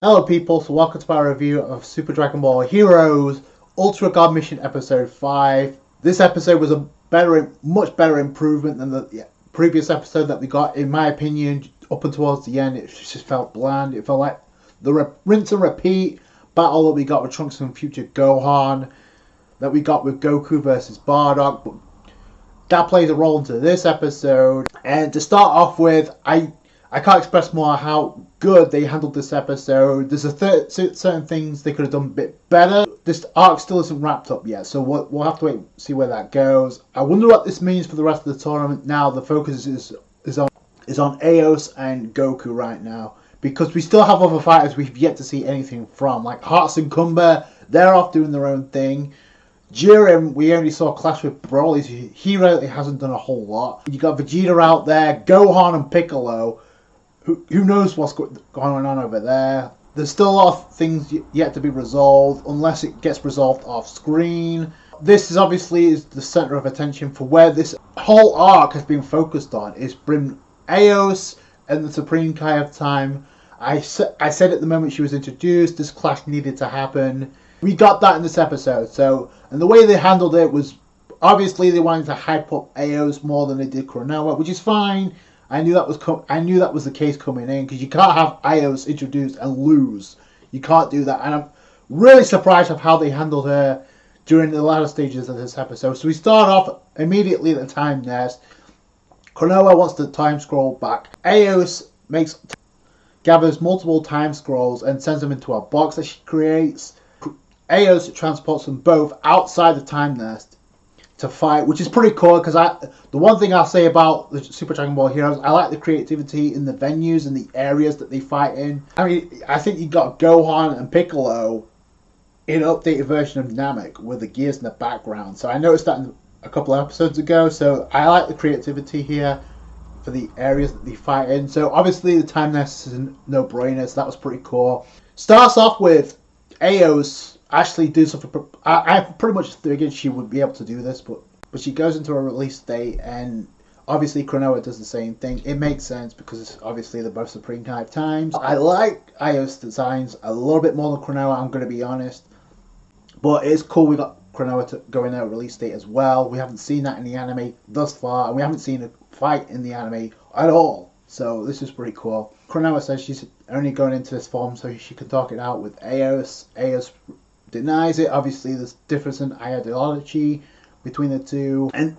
Hello people, so welcome to my review of Super Dragon Ball Heroes Ultra God Mission Episode 5. This episode was a much better improvement than the previous episode that we got. In my opinion, up and towards the end, it just felt bland. It felt like the rinse and repeat battle that we got with Trunks and Future Gohan, that we got with Goku versus Bardock, but that plays a role into this episode. And to start off with, I can't express more how good they handled this episode. There's certain things they could have done a bit better. This arc still isn't wrapped up yet, so we'll have to wait and see where that goes. I wonder what this means for the rest of the tournament. Now the focus is on Aeos and Goku right now, because we still have other fighters we've yet to see anything from, like Hearts and Kumba. They're off doing their own thing. Jiren, we only saw clash with Broly. He really hasn't done a whole lot. You got Vegeta out there, Gohan and Piccolo. Who knows what's going on over there? There's still a lot of things yet to be resolved, unless it gets resolved off screen. This is obviously the center of attention for where this whole arc has been focused on. Is bring Aeos and the Supreme Kai of Time. I said at the moment she was introduced, this clash needed to happen. We got that in this episode. And the way they handled it was, obviously they wanted to hype up Aeos more than they did Chronoa, which is fine. I knew that was the case coming in, because you can't have Aeos introduced and lose. You can't do that, and I'm really surprised of how they handled her during the latter stages of this episode. So we start off immediately at the time nest. Chronoa wants the time scroll back. Aeos gathers multiple time scrolls and sends them into a box that she creates. Aeos transports them both outside the time nest to fight, which is pretty cool, because the one thing I'll say about the Super Dragon Ball Heroes, I like the creativity in the venues and the areas that they fight in. I mean, I think you got Gohan and Piccolo in an updated version of Namek with the gears in the background. So I noticed that a couple of episodes ago. So I like the creativity here for the areas that they fight in. So obviously the time nest is a no-brainer, so that was pretty cool. Starts off with Aeos actually do something. I pretty much figured she would be able to do this, but she goes into a release state, and obviously Chronoa does the same thing. It makes sense because obviously they're both Supreme Kai of Times. I like Aeos designs a little bit more than Chronoa, I'm going to be honest, but it's cool we got Chronoa to go in a release state as well. We haven't seen that in the anime thus far, and we haven't seen a fight in the anime at all. So this is pretty cool. Chronoa says she's only going into this form so she can talk it out with Aeos. Aeos denies it. Obviously there's difference in ideology between the two, and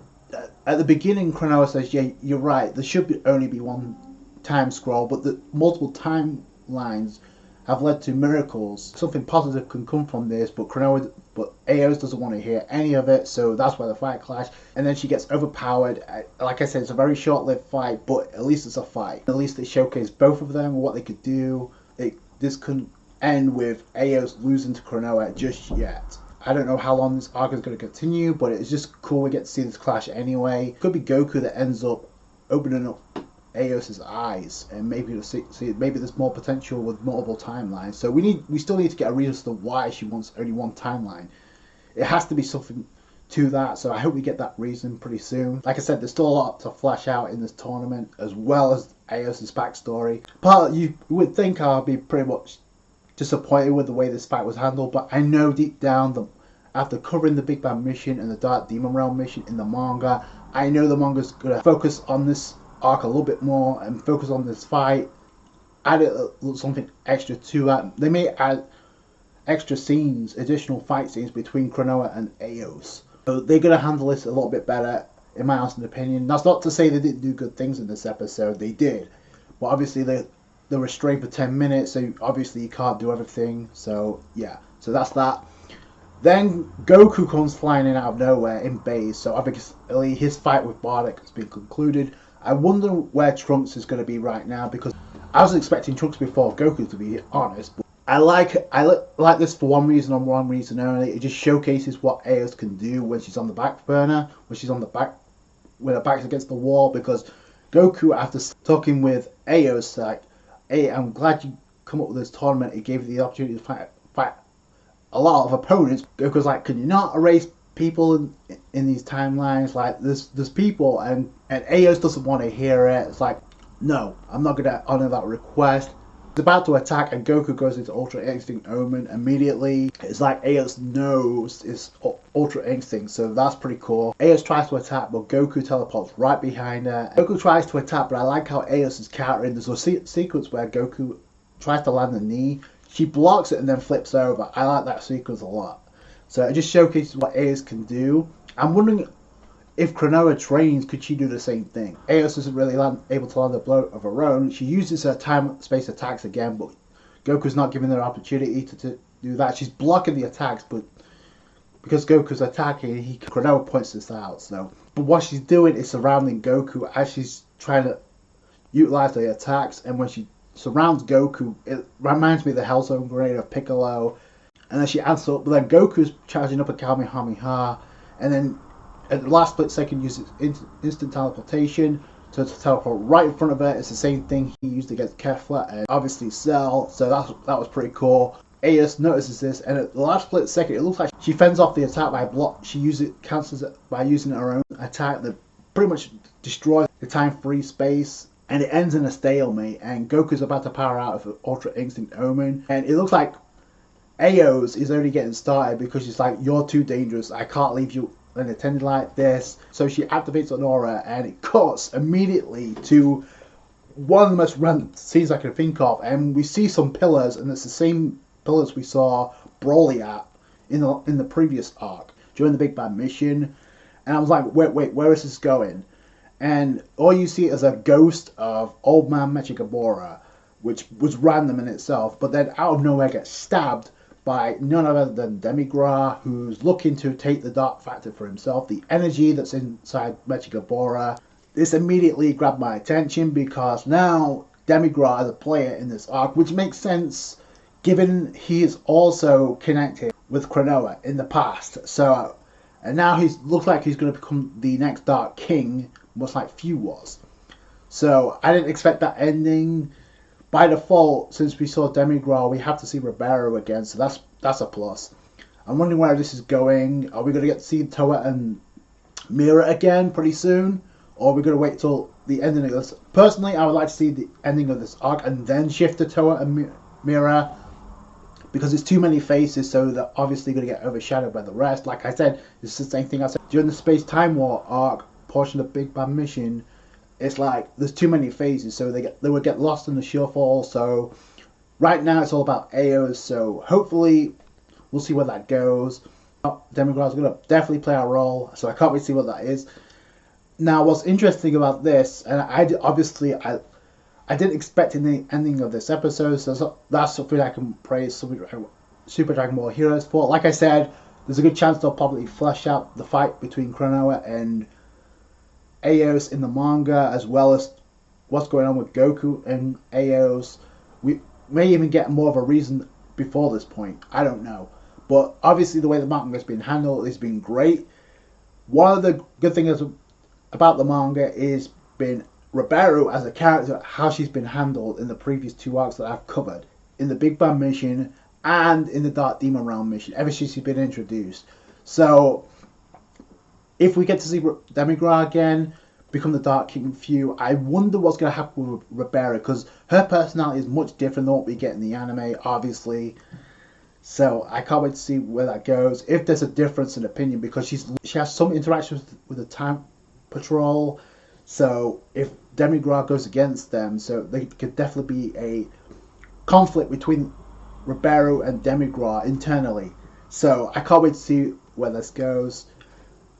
at the beginning Chronoa says, yeah, you're right, there should only be one time scroll, but the multiple timelines have led to miracles. Something positive can come from this, but Aeos doesn't want to hear any of it, so that's why the fight clash. And then she gets overpowered. Like I said, it's a very short-lived fight, but at least it's a fight. At least they showcase both of them, what they could do. This couldn't end with Aeos losing to Chronoa just yet. I don't know how long this arc is going to continue, but it's just cool we get to see this clash anyway. It could be Goku that ends up opening up Aeos's eyes, and maybe maybe there's more potential with multiple timelines. So we still need to get a reason as to why she wants only one timeline. It has to be something to that, so I hope we get that reason pretty soon. Like I said, there's still a lot to flesh out in this tournament, as well as Aeos's backstory. Part you would think I'll be pretty much disappointed with the way this fight was handled, but I know deep down that after covering the Big Bang mission and the Dark Demon Realm mission in the manga, I know the manga's gonna focus on this arc a little bit more and focus on this fight, add something extra to that. They may add extra scenes, additional fight scenes between Chronoa and Aeos. So they're gonna handle this a little bit better, in my honest opinion. That's not to say they didn't do good things in this episode, they did, but obviously they were restrained for 10 minutes, so obviously you can't do everything. So yeah, so that's that. Then Goku comes flying in out of nowhere in base, so obviously his fight with Bardock has been concluded. I wonder where Trunks is going to be right now, because I was expecting Trunks before Goku, to be honest. But I like this for one reason and one reason only. It just showcases what Aeos can do when she's on the back burner, when she's on the back, when her back's against the wall. Because Goku, after talking with Aeos, like, hey, I'm glad you come up with this tournament. It gave you the opportunity to fight a lot of opponents. Goku's like, can you not erase people in these timelines? Like, there's people, and Aeos doesn't want to hear it. It's like, no, I'm not gonna honor that request. It's about to attack and Goku goes into Ultra Instinct Omen immediately. It's like Aeos knows it's Ultra Instinct, so that's pretty cool. Aeos tries to attack, but Goku teleports right behind her. Goku tries to attack, but I like how Aeos is countering. There's a sequence where Goku tries to land the knee. She blocks it and then flips over. I like that sequence a lot. So it just showcases what Aeos can do. I'm wondering if Chronoa trains, could she do the same thing? Aeos isn't really able to land a blow of her own. She uses her time-space attacks again, but Goku's not giving her an opportunity to do that. She's blocking the attacks, but because Goku's attacking, Chronoa points this out. But what she's doing is surrounding Goku as she's trying to utilize the attacks, and when she surrounds Goku, it reminds me of the Hellzone Grenade of Piccolo, and then she answers up, but then Goku's charging up a Kamehameha, and then at the last split second uses instant teleportation to teleport right in front of her. It's the same thing he used against Kefla and obviously Cell, so that was pretty cool. Aeos notices this, and at the last split second, it looks like she fends off the attack by block. She cancels it by using her own attack that pretty much destroys the time-free space, and it ends in a stalemate. And Goku's about to power out of Ultra Instinct Omen, and it looks like Aeos is only getting started because she's like, "You're too dangerous. I can't leave you unattended like this." So she activates an aura, and it cuts immediately to one of the most random scenes I can think of, and we see some pillars, and it's the same pillars we saw Broly at in the previous arc during the Big Bad Mission. And I was like, wait, where is this going? And all you see is a ghost of Old Man Mechagabora, which was random in itself, but then out of nowhere gets stabbed by none other than Demigra, who's looking to take the Dark Factor for himself, the energy that's inside Mechagabora. This immediately grabbed my attention because now Demigra is a player in this arc, which makes sense given he is also connected with Chronoa in the past. So, and now he looks like he's going to become the next Dark King, much like Few was. So I didn't expect that ending. By default, since we saw Demigra, we have to see Ribeiro again, so that's a plus. I'm wondering where this is going. Are we going to get to see Toa and Mira again pretty soon? Or are we going to wait till the ending of this? Personally, I would like to see the ending of this arc and then shift to Toa and Mira, because it's too many faces, so they're obviously going to get overshadowed by the rest. Like I said, it's the same thing I said during the Space Time War arc portion of Big Bad Mission. It's like there's too many phases, so they would get lost in the shuffle. So right now it's all about Aeos, so hopefully we'll see where that goes. Demigra's going to definitely play a role, so I can't wait to see what that is. Now, what's interesting about this, and I didn't expect in the ending of this episode, so that's something I can praise Super Dragon Ball Heroes for. Like I said, there's a good chance they'll probably flesh out the fight between Chronoa and Aeos in the manga, as well as what's going on with Goku and Aeos. We may even get more of a reason before this point. I don't know. But obviously the way the manga has been handled has been great. One of the good things about the manga is been Ribeiro as a character, how she's been handled in the previous two arcs that I've covered. In the Big Bang mission and in the Dark Demon Realm mission, ever since she's been introduced. So if we get to see Demigra again become the Dark King Few, I wonder what's going to happen with Ribeiro, because her personality is much different than what we get in the anime, obviously. So I can't wait to see where that goes. If there's a difference in opinion, because she has some interactions with the Time Patrol. So if Demigra goes against them, so there could definitely be a conflict between Ribeiro and Demigra internally. So I can't wait to see where this goes.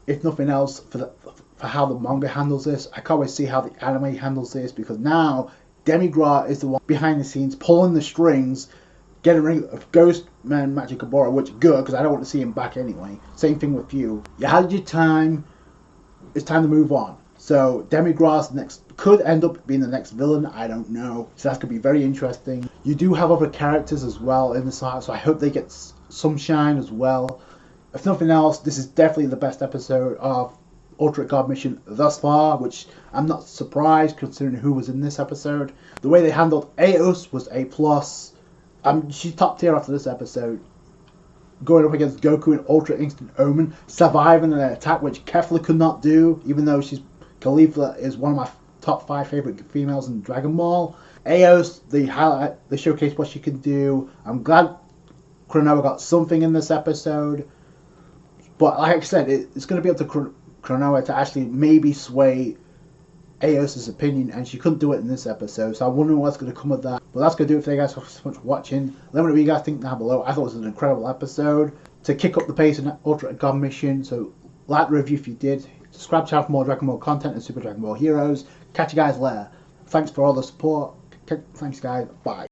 If nothing else, for how the manga handles this, I can't wait to see how the anime handles this, because now Demigra is the one behind the scenes pulling the strings, getting rid of Ghost Man Mechagabora, which is good because I don't want to see him back anyway. Same thing with you. You had your time. It's time to move on. So Demigra's could end up being the next villain. I don't know. So that's gonna be very interesting. You do have other characters as well in this arc, so I hope they get some shine as well. If nothing else, this is definitely the best episode of Ultimate God Mission thus far, which I'm not surprised considering who was in this episode. The way they handled Aeos was A+. She's top tier after this episode. Going up against Goku in Ultra Instant Omen, surviving an attack which Kefla could not do, even though Khalifa is one of my top 5 favorite females in Dragon Ball. Aeos, they showcase what she can do. I'm glad Chronoa got something in this episode. But like I said, it's going to be up to Chronoa to actually maybe sway Aeos' opinion, and she couldn't do it in this episode, so I'm wondering what's going to come of that. But that's going to do it for you guys. Thanks so much for watching. Let me know what you guys think down below. I thought it was an incredible episode to kick up the pace in Ultra God Mission, so like the review if you did. Subscribe to the channel for more Dragon Ball content and Super Dragon Ball Heroes. Catch you guys later. Thanks for all the support. Thanks guys. Bye.